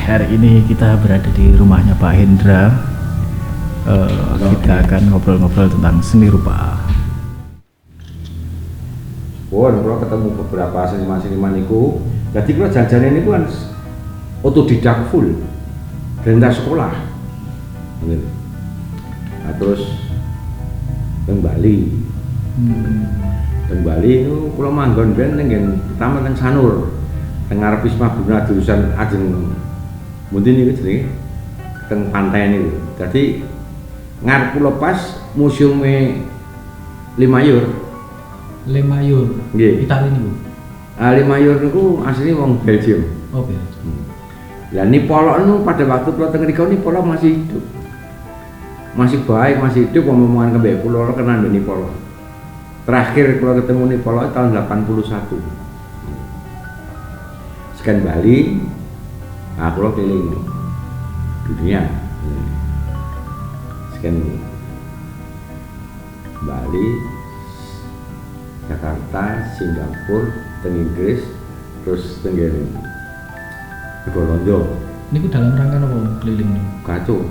hari ini kita berada di rumahnya Pak Hendra. Kita akan ngobrol-ngobrol tentang seni rupa. Kalau ketemu beberapa seniman-seniman itu, jadi kalau jajanan ini kan otodidak full, rendah sekolah. Nah, terus teng Bali, teng Bali itu kalau manggon ben tengen pertama teng Sanur, teng ngarep Wisma Buna jurusan Ajeng Muntin itu jenenge teng pantai ini. Jadi ngarep pulau pas museumnya Limayur. Limayur, Italia ini Bu? Limayur itu aslinya wong Belgium. Oh Belgium. Lah Nipolo itu pada waktu pulau teng mriko Nipolo masih hidup. Masih baik, masih hidup, omongan kembali pulau kena Nipolo. Terakhir kalau ketemu Nipolo tahun 81. Sekian Bali, nah pulau keliling dunia. Sekian Bali, Jakarta, Singapura, teng Inggris, terus teng Negorondo. Ini dalam rangka apa keliling ini? Kacau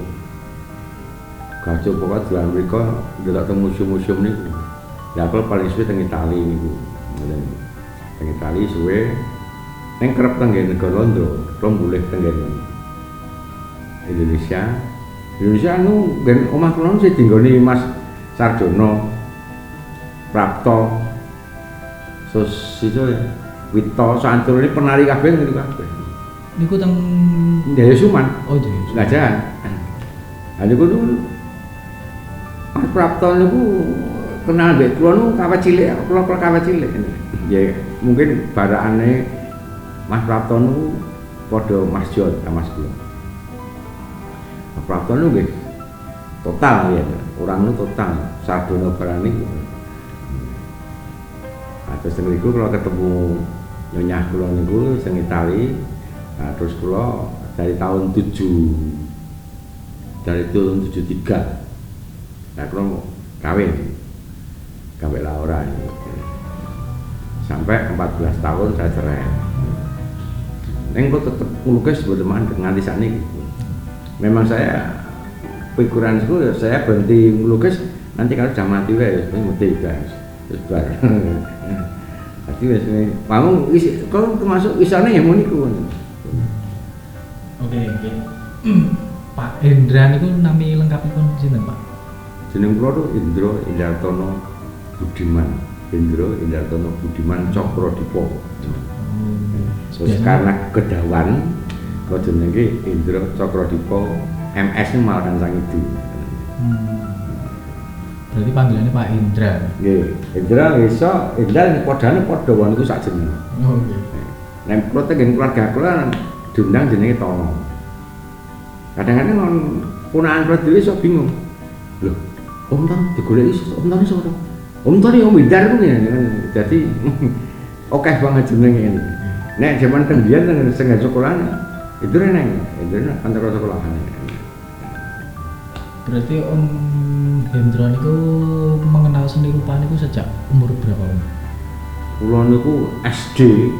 pokoknya dalam mereka delok teng museum-museum niku. Ya kalau paling suwe teng Itali niku. Teng Itali suwe ning kerep teng Negorondo, rong boleh teng Indonesia. Indonesia anu gen omah kula sing dinggoni Mas Sarjono, Prapto, Sosiso ya, Wito, Santur ini penari kabeh niku kabeh. Niku teng Jaya Suman. Oh Jaya Suman. Gajah. Nah niku dulu Mas Prapto niku kenal mbek kula niku kawat cilik, kula kawat cilik. Ya mungkin barakane Mas Prapto niku padha Mas Jon sama Mas kula. Mas Prapto niku nggih total ya, orang niku total Sardono barang niku. Terus niku kalau ketemu nyonya kula niku sing Itali, nah, terus kula dari tahun 73. Nah kula kawin Laura ini. Sampai 14 tahun saya cerai. Neng kula tetep ngelukis berteman nganti sakniki. Memang saya pikiran itu saya berhenti melukis nanti kalau sudah mati wes mati guys. Sebar. Jadi wis pamung kalau termasuk wisane ya moniku. Oke. Pak Hendra niku nami lengkapipun sinten, Pak? Jeneng kula tuh Indro Indartono Budiman. Indro Indartono Budiman Cokro-Dipo. Terus karena kedawan kok jenenge Indro Cokro-Dipo MS ini malah kan sang itu. Berarti panggilannya Pak Indra. Nggih, Indra iso, Indra padane padha wae niku sak jeneng. Oh nggih. Nek kula teng keluarga kula diundang jenenge Tono. Kadang-kadang non punaan kula dhewe iso bingung. Lho, Om Tono digoleki Om Tono sapa? Om Tono Om Indra ku ngene. Dadi akeh banget jenenge ini. Nek jaman teng biyen teng sing sekolahan itu neng, itu antara sekolahan. Berarti Om Hendra niku mengenal seni rupa niku sejak umur berapa Om? Kula niku SD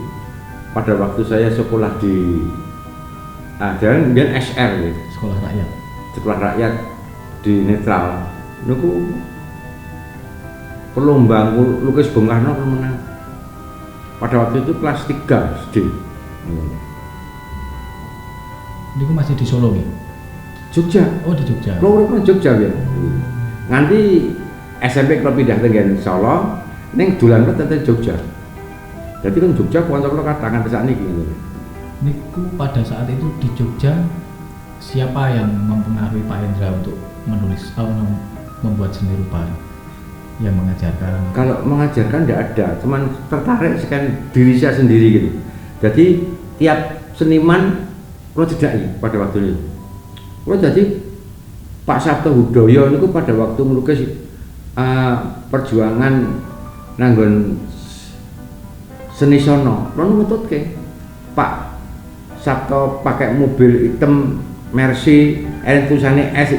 pada waktu saya sekolah di dan SR ya. Sekolah rakyat di Netral. Niku perlombaan lukis Bung Karno menang. Pada waktu itu kelas 3 SD. Niku masih di Solo nih? Jogja. Oh di Jogja. Kalau urip Jogja ya. Nganti SMP kalau pindah ke Solo, neng dolan tetep Jogja. Jadi kan Jogja kanca kula katakan pesak niki. Niku pada saat itu di Jogja siapa yang mempengaruhi Pak Hendra untuk menulis atau membuat seni rupa? Yang mengajarkan? Kalau mengajarkan tidak ada, cuman tertarik sekian diri saya sendiri gitu. Jadi tiap seniman kalau tidak pada waktu itu. Kalau jadi Pak Sabto Hudoyo itu pada waktu melukis perjuangan nanggon seni sono, kalau ngetutke Pak Sabto pakai mobil hitam Mercy, tulisannya S,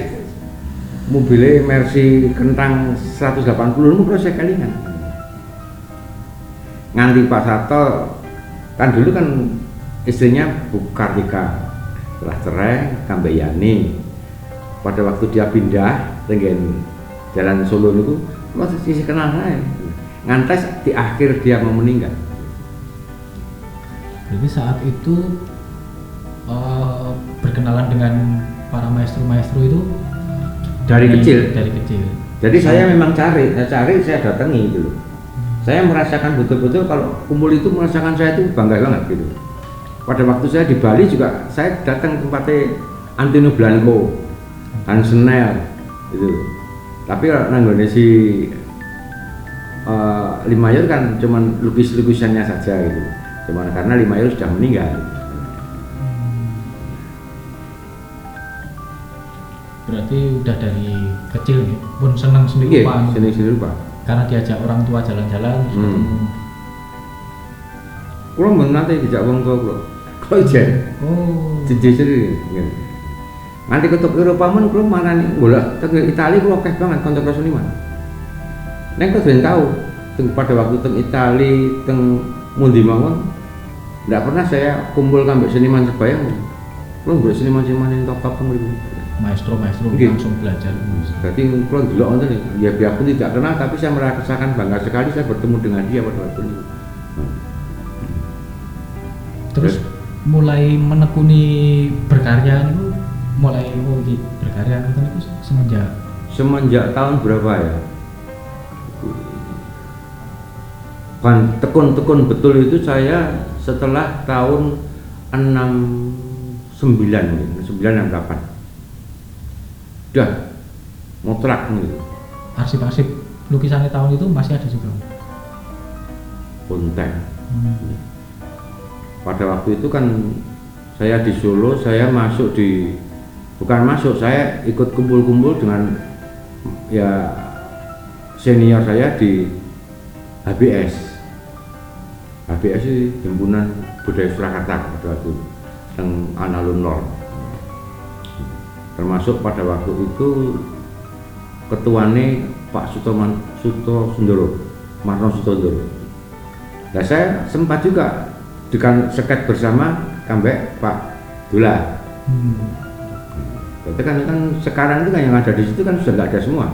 mobilnya Mercy kentang 180 itu proses kalian. Nganti Pak Sabto kan dulu kan istrinya Bu Kartika, Setelah cerai kambek Yani. Pada waktu dia pindah dengan Jalan Solo itu masih sisi kenal saya. Ngantes di akhir dia mau meninggal. Jadi saat itu berkenalan dengan para maestro-maestro itu Dari kecil. Dari kecil. Jadi saya memang saya datangi gitu loh. Saya merasakan betul-betul kalau kumpul itu merasakan saya itu bangga banget gitu. Pada waktu saya di Bali juga saya datang tempatnya Antino Blanco, Hansenel gitu. Tapi nanggone si Limayor kan cuman lukisannya saja gitu. Cuman karena Limayor sudah meninggal. Berarti udah dari kecil nih, pun senang seni rupa. Seni rupa. Karena diajak orang tua jalan-jalan terus ketemu. Kulo men nate dijak wong tua kulo. Kok jen? Oh. Jejeri. Nganti ketuk Eropa men kulo marani golek teng Italia kulo akeh banget kanca seniman. Nek kok ben tahu pada waktu teng Italia teng mundi mawon ndak pernah saya kumpul kambek seniman Sebaya. Kulo golek seniman-seniman yang top mriku. Maestro langsung belajar. Berarti kalau dulu nonton ya biarpun tidak kenal tapi saya merasakan bangga sekali saya bertemu dengan dia pada waktu itu. Terus mulai menekuni berkarya itu mulai berkarya itu semenjak tahun berapa ya? Kan tekun betul itu saya setelah tahun 69 udah mutlak gitu. Arsip-arsip lukisannya tahun itu masih ada juga. Konten. Pada waktu itu kan saya di Solo, saya saya ikut kumpul-kumpul dengan ya senior saya di HBS. HBS itu Himpunan Budaya Surakarta pada waktu yang Analun Lor. Termasuk pada waktu itu ketuanya Pak Marno Sutondoro. Nah saya sempat juga dengan seket bersama kambek Pak Dula. Berarti kan sekarang itu kan yang ada di situ kan sudah nggak ada semua.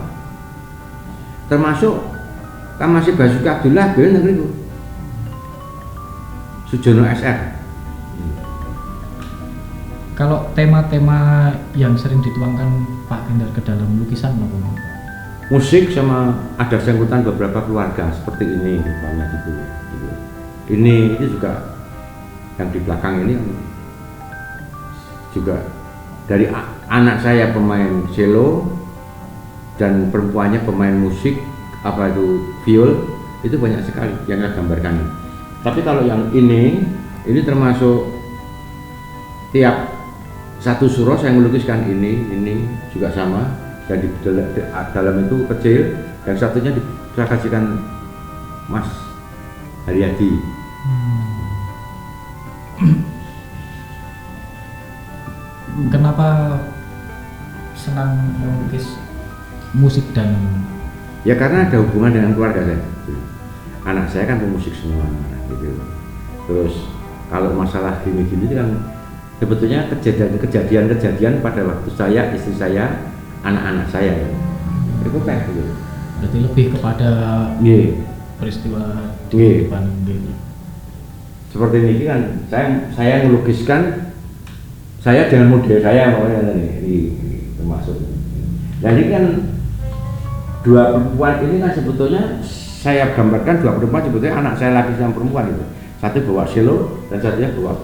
Termasuk kan masih Basuki Abdullah bener itu. Sujono SR. Kalau tema-tema yang sering dituangkan Pak Gendar ke dalam lukisan apa? Musik sama ada sangkutan beberapa keluarga seperti ini banyak gitu. Ini juga yang di belakang ini juga dari anak saya pemain cello dan perempuannya pemain musik apa itu viol itu banyak sekali yang saya gambarkan. Tapi kalau yang ini termasuk tiap satu surau saya melukiskan ini juga sama dan di dalam itu kecil, yang satunya saya kasihkan Mas Haryadi. Kenapa senang melukis musik dan ya karena ada hubungan dengan keluarga saya. Anak saya kan pemusik semua gitu. Terus kalau masalah gini-gini kan sebetulnya kejadian pada waktu saya, istri saya, anak-anak saya ya. Itu kayak gitu. Berarti lebih kepada peristiwa di depan gitu. Seperti ini kan saya melukiskan saya dengan model saya makanya ini termasuk. Jadi kan dua perempuan ini kan sebetulnya saya gambarkan dua perempuan sebetulnya anak saya laki sama perempuan itu. Satu bawa cello dan satunya bawa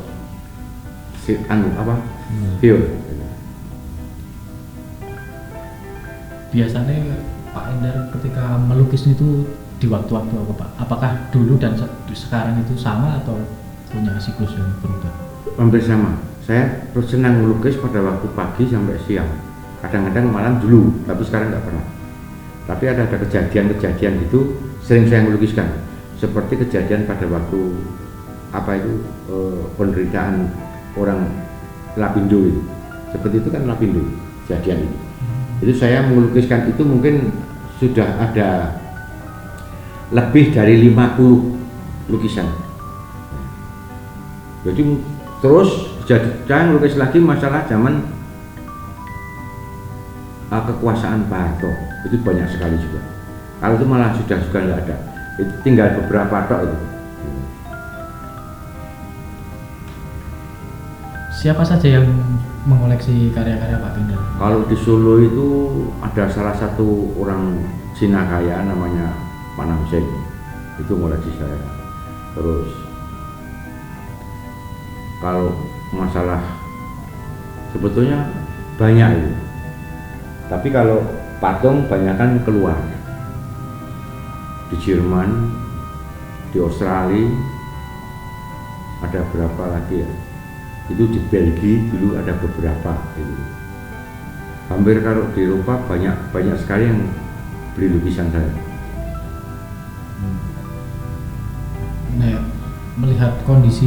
viol. Biasanya Pak Endar ketika melukis itu di waktu-waktu apa Pak? Apakah dulu dan sekarang itu sama atau punya siklus yang berubah? Hampir sama. Saya terus senang melukis pada waktu pagi sampai siang. Kadang-kadang malam dulu, tapi sekarang nggak pernah. Tapi ada kejadian-kejadian itu sering saya melukiskan. Seperti kejadian pada waktu penderitaan orang Lapindo itu. Seperti itu kan Lapindo kejadian itu. Itu saya melukiskan itu mungkin sudah ada lebih dari 50 lukisan. Jadi terus saya ngelukis lagi masalah zaman kekuasaan Pak Harto, itu banyak sekali juga. Kalau itu malah sudah nggak ada, itu tinggal beberapa tok itu. Siapa saja yang mengoleksi karya-karya Pak Pindra? Kalau di Solo itu ada salah satu orang Cina kaya namanya Pak Namseng, itu ngoleksi saya. Terus kalau masalah sebetulnya banyak itu, tapi kalau patung banyakkan keluar di Jerman, di Australia, ada berapa lagi ya? Itu di Belgia dulu ada beberapa gitu. Hampir kalau di Eropa banyak sekali yang beli lukisan saya. Nah, melihat kondisi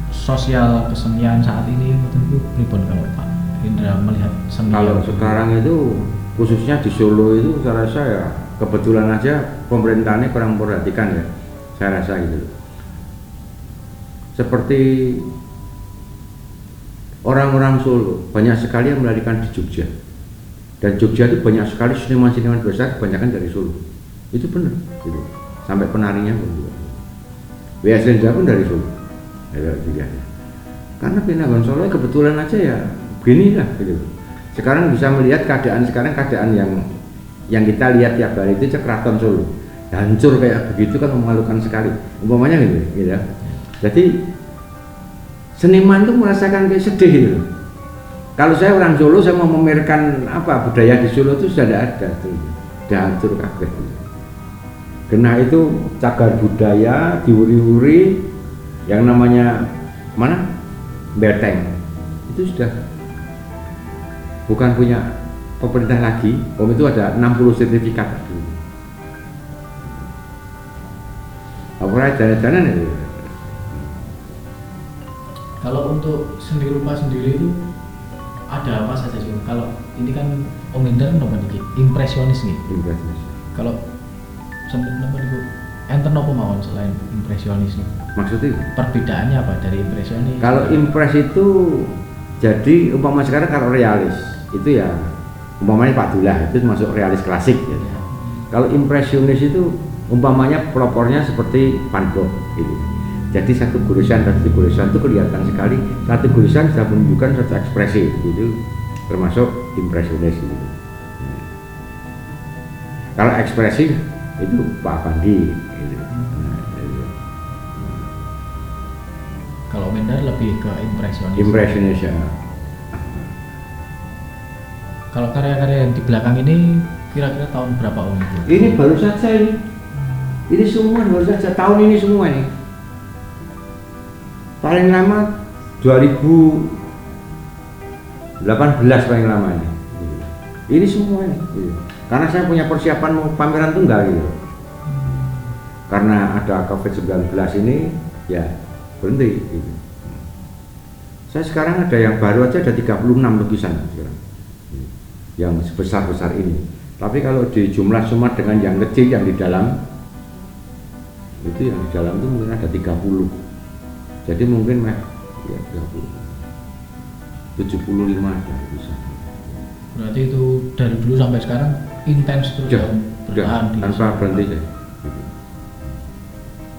sosial kesenian saat ini, tentu pripun kalau Pak Indra melihat seni? Kalau sekarang itu khususnya di Solo itu saya rasa ya kebetulan aja pemerintahnya kurang memperhatikan ya, saya rasa gitu. Seperti orang-orang Solo banyak sekali yang melarikan di Jogja, dan Jogja itu banyak sekali seniman-seniman besar kebanyakan dari Solo, itu benar gitu. Sampai penarinya pun juga W.S. Lendra pun dari Solo ya, karena Pinanggon Solo kebetulan aja ya beginilah gitu. Sekarang bisa melihat keadaan yang kita lihat tiap hari itu Keraton Solo hancur kayak begitu kan memalukan sekali umpamanya gitu ya. Jadi seniman itu merasakan kayak sedih gitu. Kalau saya orang Solo, saya mau memamerkan apa budaya di Solo itu sudah ada tuh, sudah hancur kabeh. Karena itu cagar budaya diuri-uri yang namanya mana beteng itu sudah bukan punya pemerintah lagi. Itu ada 60 sertifikat. Apa jalan-jalan itu? Kalau untuk seni rupa sendiri itu ada apa saja sih? Kalau ini kan Om Indra nomor dikit impresionis nih. Impresionis. Kalau seni nomor itu enten apa mawon selain impresionis nih? Maksudnya? Perbedaannya apa dari impresionis? Kalau impres itu jadi umpama sekarang kalau realis itu ya umpamanya Pak Dullah itu masuk realis klasik ya. Kalau impresionis itu umpamanya pelopornya seperti Van Gogh gitu. Jadi satu gurisan itu kelihatan sekali, satu gurisan sudah menunjukkan satu ekspresi itu termasuk impresionis gitu. Kalau ekspresi itu Pak Afandi gitu. Kalau Mendar lebih ke impresionis. Impresionis ya. Kalau karya-karya yang di belakang ini kira-kira tahun berapa Om? Ini baru saja ini. Ini semua baru saja tahun ini semua ini. Paling lama 2018 paling lama ini. Ini semua ini. Karena saya punya persiapan mau pameran tunggal gitu. Karena ada COVID-19 ini ya berhenti gitu. Saya sekarang ada yang baru aja ada 36 lukisan sekarang. Yang sebesar-besar ini. Tapi kalau di jumlah semua dengan yang kecil yang di dalam itu yang di dalam itu mungkin ada 30. Jadi mungkin ya 75 ada bisa. Berarti itu dari dulu sampai sekarang intens terus ya, bertahan tanpa berhenti ya.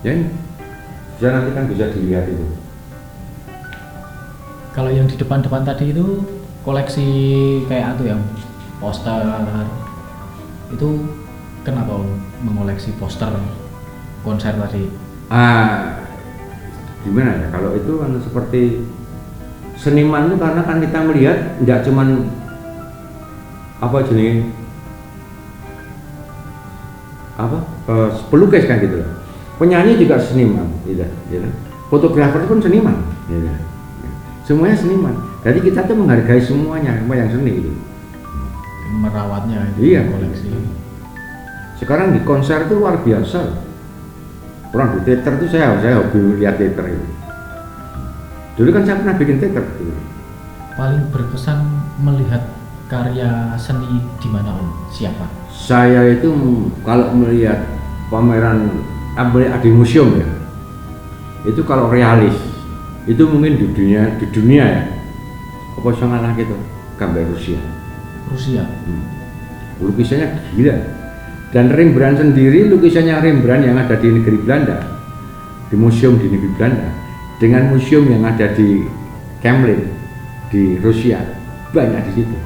Ya, bisa nanti kan bisa dilihat itu. Kalau yang di depan-depan tadi itu koleksi kayak itu yang poster itu kenapa mengoleksi poster konser tadi? Gimana ya, kalau itu kan seperti seniman itu karena kan kita melihat tidak cuman apa jenis pelukis kan gitu, penyanyi juga seniman gitu. Fotografer pun seniman gitu. Semuanya seniman, jadi kita tuh menghargai semuanya apa yang seni gitu. Merawatnya iya, koleksi. Sekarang di konser itu luar biasa. Orang di teater itu saya hobi lihat teater itu. Dulu kan saya pernah bikin teater gitu. Paling berkesan melihat karya seni di mana Om? Siapa? Saya itu kalau melihat pameran di museum ya, itu kalau realis itu mungkin di dunia ya apa iso ngalah gitu gambar Rusia. Lukisannya gila. Dan Rembrandt sendiri, lukisannya Rembrandt yang ada di negeri Belanda, di museum di negeri Belanda, dengan museum yang ada di Kremlin di Rusia, banyak di situ.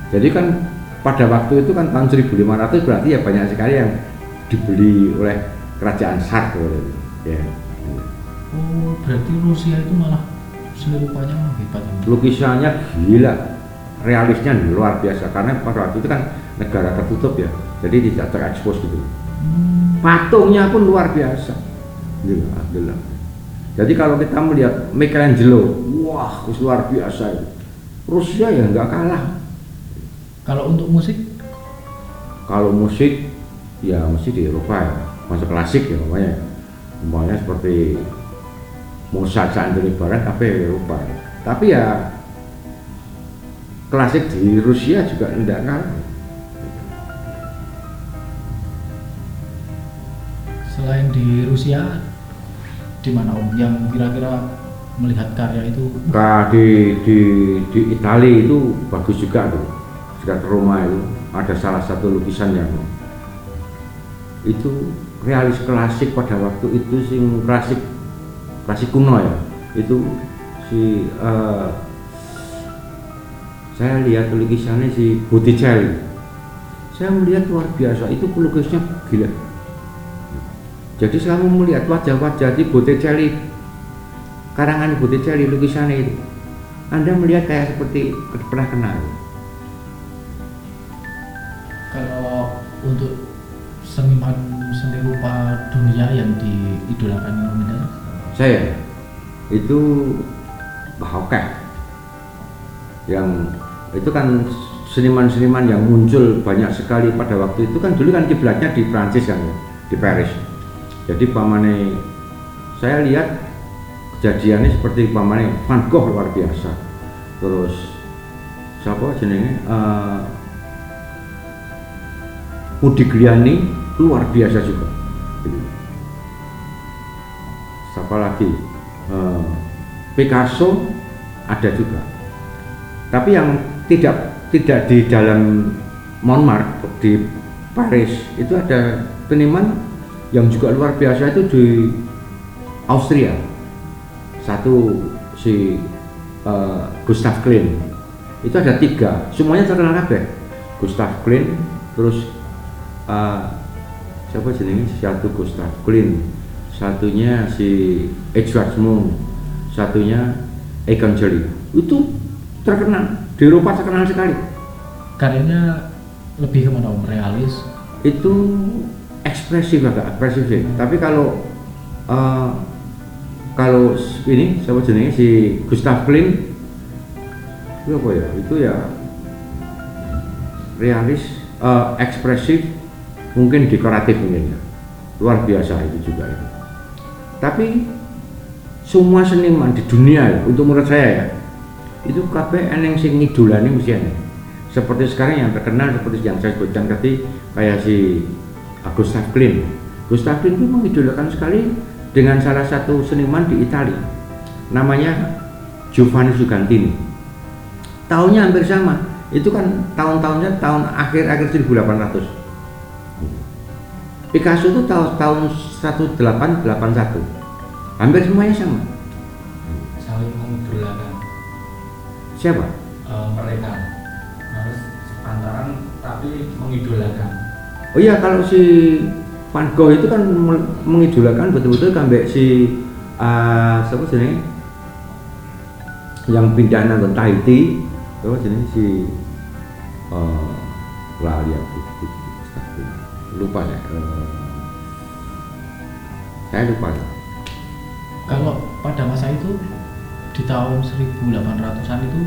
Jadi kan pada waktu itu kan tahun 1500 berarti ya banyak sekali yang dibeli oleh kerajaan Tsar ya. Oh, berarti Rusia itu malah seni rupanya hebat. Lukisannya gila, realisnya luar biasa karena pada waktu itu kan negara tertutup ya, jadi tidak terekspos gitu. Patungnya pun luar biasa, gila. Jadi kalau kita melihat Michelangelo, wah luar biasa itu. Rusia ya nggak kalah. Kalau untuk musik? Kalau musik ya mesti di Eropa ya, masuk klasik ya umpamanya seperti Mozart, Santuni Barat, tapi Eropa. Tapi ya klasik di Rusia juga tidak kalah. Selain di Rusia, di mana Om yang kira-kira melihat karya itu? Nah, di Italia itu bagus juga tuh. Dekat Roma itu ada salah satu lukisan yang itu realis klasik pada waktu itu sing klasik kuno ya. Itu saya lihat lukisannya si Botticelli. Saya melihat luar biasa, itu pelukisnya gila. Jadi selalu melihat wajah-wajah di Botticelli, karangan Botticelli lukisannya itu, Anda melihat kayak seperti pernah kenal. Kalau untuk seniman seni rupa dunia yang diidolakan nominal, saya itu Hockey, yang itu kan seniman-seniman yang muncul banyak sekali pada waktu itu kan, dulu kan kiblatnya di Prancis kan ya, di Paris. Jadi pamane saya lihat kejadiannya seperti pamane Van Gogh luar biasa. Terus siapa jenenge Modigliani luar biasa juga. Siapa lagi? Picasso ada juga. Tapi yang tidak di dalam Montmartre di Paris itu ada seniman yang juga luar biasa itu di Austria. Satu si Gustav Klimt. Itu ada 3, semuanya terkenal kabeh. Gustav Klimt, terus siapa jenenge? Satu Gustav Klimt, satunya si Edvard Munch, satunya Egon Schiele. Itu terkenal di Eropa, terkenal sekali. Karyanya lebih kemana Om? Realis? Itu ekspresif, agak ekspresif sih. Tapi kalau ini siapa jenenge si Gustav Klimt itu apa ya? Itu ya realis, ekspresif, mungkin dekoratif mungkin ya. Luar biasa itu juga itu. Tapi semua seniman di dunia ya, untuk menurut saya ya, itu kabeh eneng sing ngidolane mesti eneng. Seperti sekarang yang terkenal seperti yang saya sebutkan tadi, kayak si Gustav Klimt. Gustav Klimt itu mengidolakan sekali dengan salah satu seniman di Italia, namanya Giovanni Sugantini. Tahunnya hampir sama, itu kan tahun-tahunnya tahun akhir 1800. Picasso itu tahun 1881, hampir semuanya sama. Saling mengidolakan. Siapa? Mereka harus sepantaran tapi mengidolakan. Oh iya, kalau si Van Gogh itu kan mengidolakan betul-betul sampai si siapa sih yang pindah nang Tahiti, siapa sih si lali aku lupa ya, saya lupa. Kalau pada masa itu di tahun 1800-an itu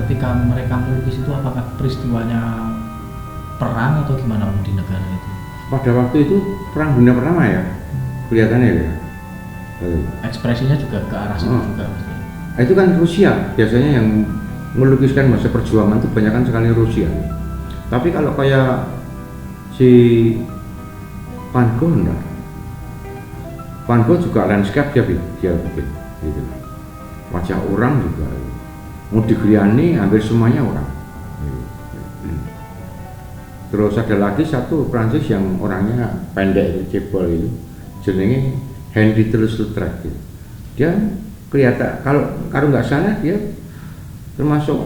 ketika mereka melukis itu, apakah peristiwanya perang atau gimana Om di negara itu? Pada waktu itu perang dunia pertama ya, kelihatannya ya. Ekspresinya juga ke arah situ juga pasti. Itu kan Rusia biasanya yang melukiskan masa perjuangan itu banyak sekali Rusia. Tapi kalau kayak si Van Gogh enggak. Van Gogh juga landscape dia bikin gitu. Wajah orang juga. Modigliani hampir semuanya orang. Terus ada lagi satu Prancis yang orangnya pendek, cebol itu, jenenge Henri Toulouse-Lautrec gitu. Dia kelihatan kalau nggak salah dia termasuk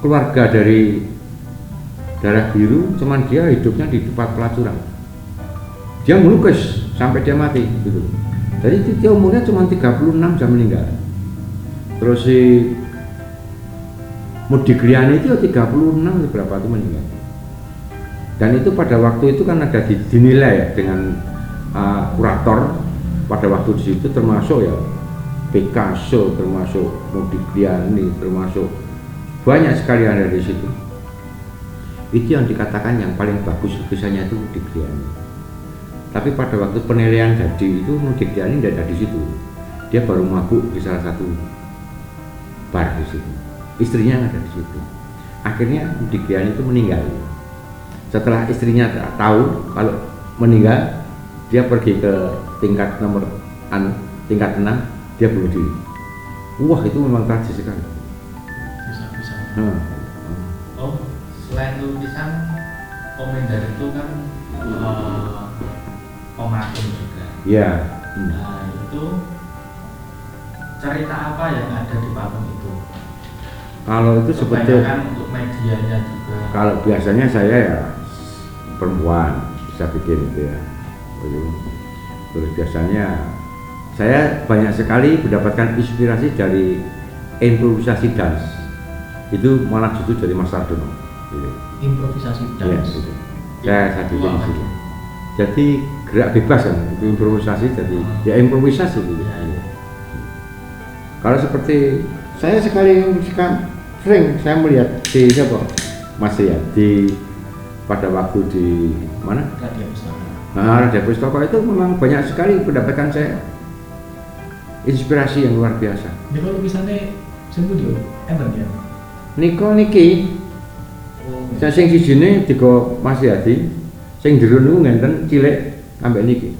keluarga dari darah biru, cuman dia hidupnya di tempat pelacuran. Dia melukis sampai dia mati gitu. Jadi dia umurnya cuma 36 jam meninggal. Terus si Modigliani itu 36 berapa itu meninggal. Dan itu pada waktu itu kan ada dinilai ya dengan kurator pada waktu di situ, termasuk ya Picasso, termasuk Modigliani, termasuk banyak sekali yang ada di situ. Itu yang dikatakan yang paling bagus lukisannya itu Modigliani. Tapi pada waktu penilaian jadi itu Modigliani tidak ada di situ. Dia baru mabuk di salah satu bar di situ. Istrinya ada di situ. Akhirnya Modigliani itu meninggal. Setelah istrinya tahu kalau meninggal, dia pergi ke tingkat tingkat 6, dia bunuh diri. Wah, itu memang tragis sekali. Bisa. Oh, selain lukisan, Om Endar itu kan pematung juga. Iya. Nah, itu cerita apa yang ada di patung itu? Kalau itu sebetulnya Kebanyakan untuk medianya juga. kalau biasanya saya ya perempuan bisa bikin itu ya. Terus biasanya saya banyak sekali mendapatkan inspirasi dari improvisasi dance. Itu malah justru dari Mas Sardono. Gitu. Improvisasi Ya, dance. gitu. Saya bikin di situ. Jadi gerak bebas kan, itu improvisasi jadi ya improvisasi gitu. Ya. Kalau seperti saya sering saya melihat di siapa Mas ya di pada waktu di mana? Radio Pustaka. Nah, Raja Pustaka itu memang banyak sekali mendapatkan saya inspirasi yang luar biasa. Ini kalau lukisannya Sembudio, enten ya. Niko niki, saya sing sijine digo Mas Yadi, sing jero niku ngenten cilik ambek niki.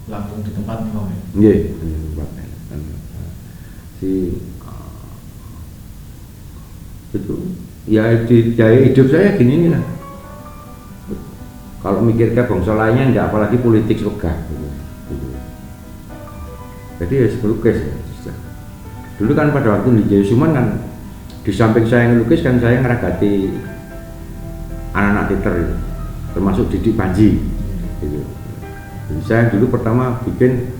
Langsung di tempat nih Om ya. Nggih, si itu ya di gaya hidup saya gini nih lah. Kalau mikir ke bangsa lainnya enggak, apalagi politik wegah gitu. Jadi ya melukis ya. Dulu kan pada waktu di Jayasuman kan di samping saya ngelukis kan saya ngeragati anak-anak teater gitu. Termasuk Didik Panji gitu. Jadi saya dulu pertama bikin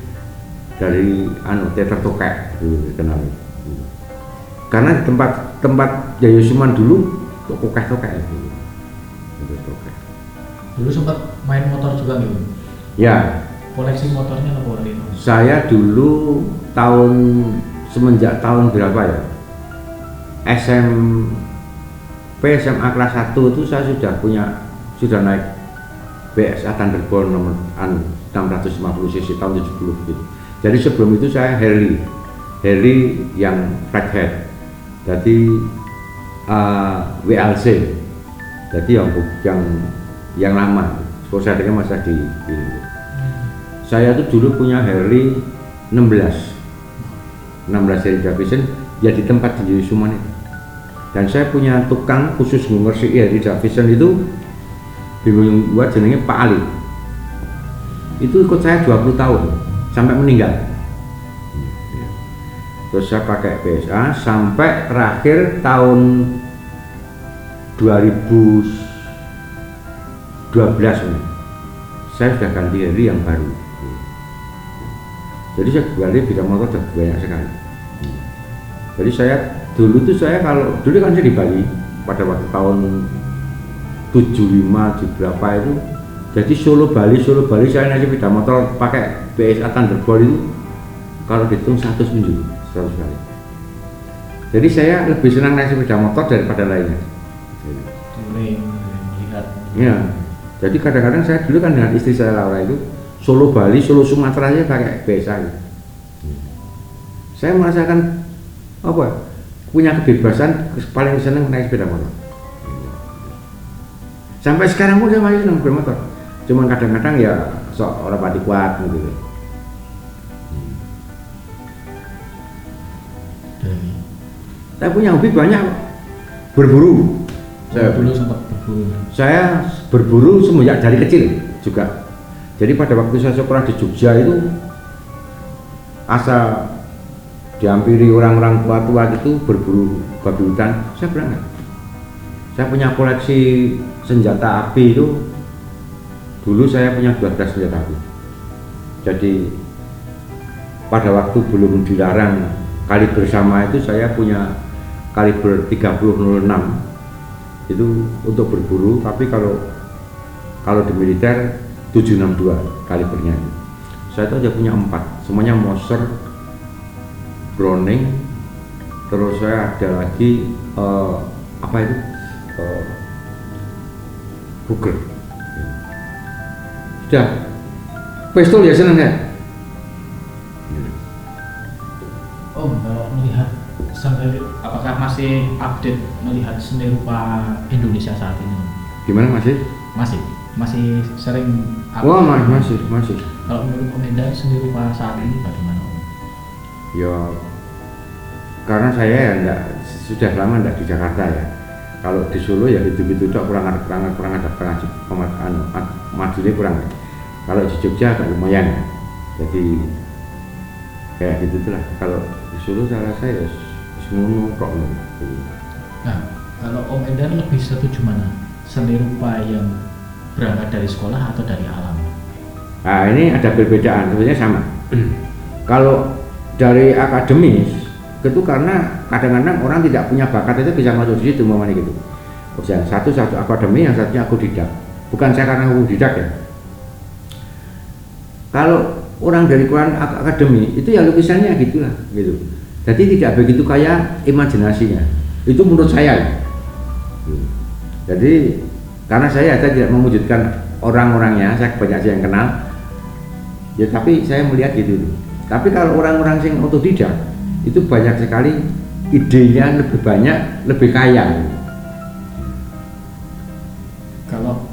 dari teater tokek gitu, kenal gitu. Karena di tempat Jayasuman dulu tokek gitu. Tokek. Dulu sempat main motor juga gitu. Ya, Koleksi motornya apa itu? saya dulu semenjak tahun berapa ya? SMA kelas 1 itu saya sudah naik BSA Thunderbird nomor 650 cc tahun 70 gitu. Jadi sebelum itu saya Harley yang flathead. Jadi WLC. Jadi yang lama. Kalau saya dengar masa di saya tuh dulu punya Harley 16 Harley Davidson ya di tempat di Suman itu. Dan saya punya tukang khusus ngersi Harley Davidson itu bingung buat jenenge Pak Ali. Itu ikut saya 20 tahun sampai meninggal. Terus saya pakai PSA sampai terakhir tahun 2012 saya sudah ganti Harley yang baru. Jadi saya ganti bidang motor sudah banyak sekali. Jadi saya dulu kan saya di Bali pada waktu tahun 75 di berapa itu. Jadi Solo Bali saya naik sepeda motor pakai BSA Thunderbird itu kalau dihitung 100 kali. Jadi saya lebih senang naik sepeda motor daripada lainnya. Melihat. Ya. Jadi kadang-kadang saya dulu kan dengan istri saya Laura itu Solo Bali, Solo Sumatera aja pakai BSA gitu. Saya merasakan punya kebebasan, paling senang naik sepeda motor. Sampai sekarang pun saya masih senang sepeda motor. Cuman kadang-kadang ya sok orang pati kuat gitu. Dari Saya punya hobi banyak, berburu. dulu sempat berburu. Saya berburu semenjak dari kecil juga. Jadi pada waktu saya sekolah di Jogja itu asal dihampiri orang-orang tua-tua itu berburu babi hutan, saya berangkat. Saya punya koleksi senjata api itu. Dulu saya punya 12 senjata api. Jadi pada waktu belum dilarang kaliber sama itu, saya punya kaliber 3006 itu untuk berburu. Tapi kalau di militer 762 kalibernya. Saya itu aja punya 4, semuanya Moser, Browning, terus saya ada lagi apa itu Ruger. Sudah, pistol ya seneng ya. Oh, kalau melihat sampai apakah masih update melihat seni rupa Indonesia saat ini? Gimana masih? Masih sering Wah masih. Kalau menurut Om Enda, seni rupa saat ini bagaimana Om? Ya, karena saya ya sudah lama enggak di Jakarta ya. Kalau di Solo ya gitu-gitu tok, kurang ada majunya kurang. Kalau di Jogja agak lumayan ya. Jadi kayak gitu lah. Kalau di Solo saya rasa ya semuanya kok. Nah, kalau Om Enda lebih setuju mana? Seni rupa yang berangkat dari sekolah atau dari alam? Nah ini ada perbedaan, sebenarnya sama. Kalau dari akademis itu karena kadang-kadang orang tidak punya bakat itu bisa masuk di situ, mamanya gitu. Satu akademi, yang satunya otodidak. Bukan saya karena otodidak ya. Kalau orang dari Quran akademi itu ya lukisannya gitulah, gitu. Jadi tidak begitu kaya imajinasinya. Itu menurut saya. Jadi karena saya tidak mewujudkan orang-orangnya, saya banyak yang kenal. Ya tapi saya melihat gitu. Tapi kalau orang-orang yang otodidak itu banyak sekali idenya, lebih banyak, lebih kaya. Kalau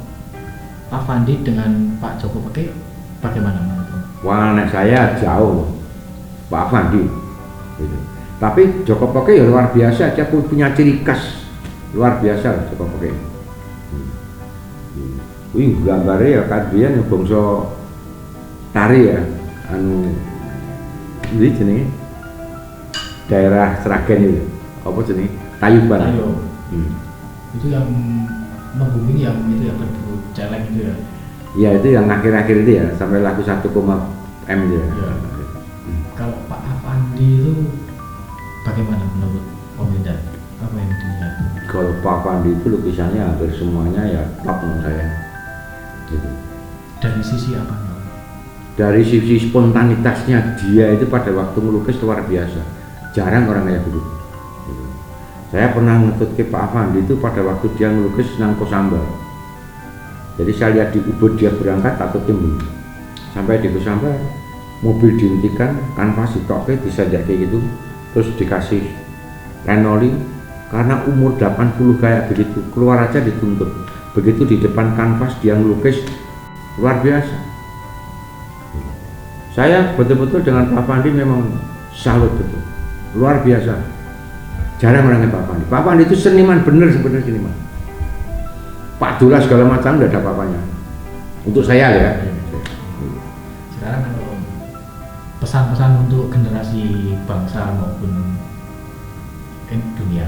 Pak Fandi dengan Pak Joko Pake bagaimana menurut? Wah, anak saya jauh Pak Fandi gitu. Tapi Joko Pake ya luar biasa, dia punya ciri khas luar biasa Joko Pake. Wih, gambarnya ya kadbian yang bangsa tari ya, ini jenenge daerah Sragen itu, apa jenenge? Tayuban. Itu yang membumi, yang itu ya berburu celeng itu ya. Iya itu yang akhir-akhir itu ya, sampai laku 1, M itu ya. Kalau Pak Afandi itu bagaimana menurut Om Enda? Apa yang dilihat? Kalau Pak Afandi itu lukisannya hampir semuanya ya top menurut saya. Gitu. Dari sisi apa? Dari sisi spontanitasnya dia itu pada waktu melukis luar biasa. Jarang orang kayak begitu. Gitu. Saya pernah ngetut ke Pak Afandi itu pada waktu dia melukis nang Kosambal. Jadi saya lihat di Ubud dia berangkat atau timbul. Sampai di Kosambal mobil dihentikan, kanvas ditoke disadek kayak gitu, terus dikasih renoli karena umur 80 kayak begitu, keluar aja dituntut. Begitu di depan kanvas dia melukis luar biasa. Saya betul-betul dengan Pak Fandi memang salut betul, luar biasa. Jarang orangnya Pak Fandi. Pak Fandi itu seniman bener, sebenarnya seniman. Pak Dula segala macam tidak ada apa-apanya. Untuk saya ya. Sekarang kalau pesan-pesan untuk generasi bangsa maupun dunia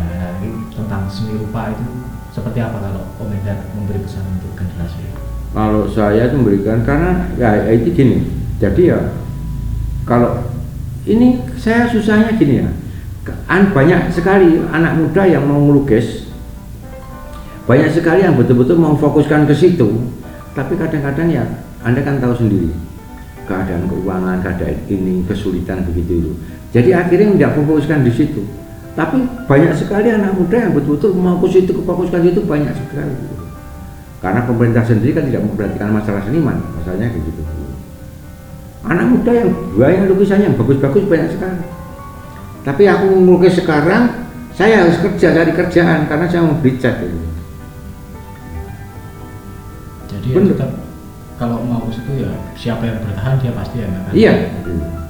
tentang seni rupa itu seperti apa kalau Om Enda memberi pesan untuk generasi? Kalau saya itu memberikan, karena ya itu gini. Jadi ya kalau ini saya susahnya gini ya. Banyak sekali anak muda yang mau melukis, banyak sekali yang betul-betul mau fokuskan ke situ, tapi kadang-kadang ya Anda kan tahu sendiri keadaan keuangan, keadaan ini kesulitan begitu itu. Jadi akhirnya tidak fokuskan di situ. Tapi banyak sekali anak muda yang betul-betul mau ke situ, fokuskan itu banyak sekali. Karena pemerintah sendiri kan tidak memperhatikan masalah seniman, masalahnya gitu. Anak muda yang banyak lukisannya yang bagus-bagus banyak sekali. Tapi aku melukis sekarang, saya harus kerja, cari kerjaan karena saya mau beli cat. Jadi ya tetap kalau mau ke situ ya siapa yang bertahan dia pasti ya kan Iya.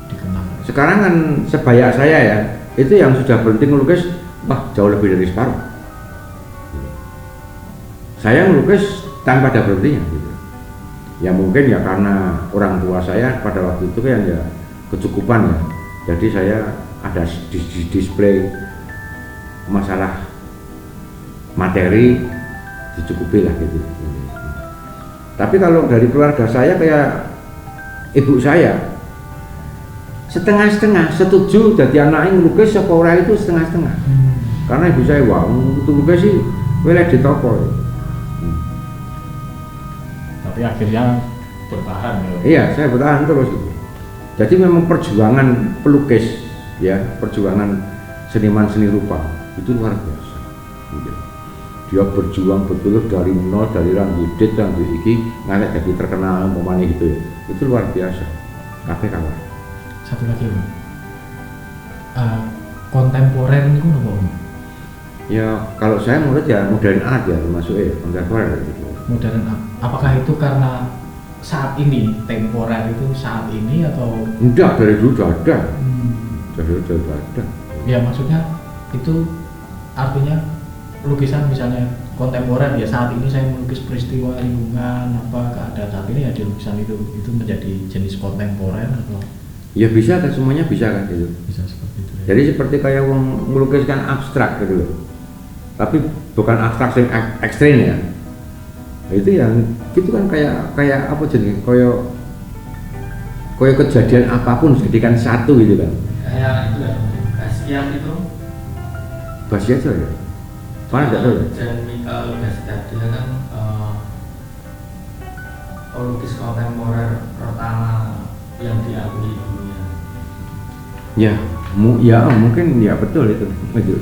dikenal. Sekarang kan sebaya saya ya, itu yang sudah berhenti ngelukis, wah jauh lebih dari separuh. Saya ngelukis tanpa ada berhentinya gitu. Ya mungkin ya karena orang tua saya pada waktu itu kan ya kecukupan ya. Jadi saya ada di display masalah materi dicukupi lah gitu. Tapi kalau dari keluarga saya kayak ibu saya setengah-setengah setuju jadi anak yang ngelukis apa ora itu setengah-setengah. Karena ibu saya wah untuk lukis sih boleh di toko. Tapi akhirnya bertahan ya. Iya, saya bertahan terus itu. Jadi memang perjuangan pelukis ya, perjuangan seniman seni rupa itu luar biasa. Dia berjuang betul dari nol, dari rambut iki ngantek jadi terkenal umpamanya gitu ya. Itu luar biasa. Kabeh kawan. Satu lagi Om. Kontemporer itu apa Om? Ya kalau saya menurut ya modern art ya masuknya kontemporer gitu. Modern art. Apakah itu karena saat ini temporer itu saat ini atau Enggak, dari dulu sudah ada. Dari dulu sudah ada. ya maksudnya itu artinya lukisan misalnya kontemporer ya saat ini saya melukis peristiwa lingkungan apa keadaan saat ini ya di lukisan itu menjadi jenis kontemporer atau Ya bisa kan, semuanya bisa kan gitu. bisa seperti itu ya. Jadi seperti kayak melukiskan abstrak gitu loh. Tapi bukan abstrak yang ekstrim ya. Itu yang itu kan kayak apa jadi kayak kejadian apapun jadikan satu gitu kan. Kayak itu ya, Basquiat itu. Basquiat aja ya. Mana enggak tahu ya. Dan Michael Basquiat dia kan pelukis kontemporer pertama yang diakui dunia. Ya, ya mungkin ya betul itu. Betul.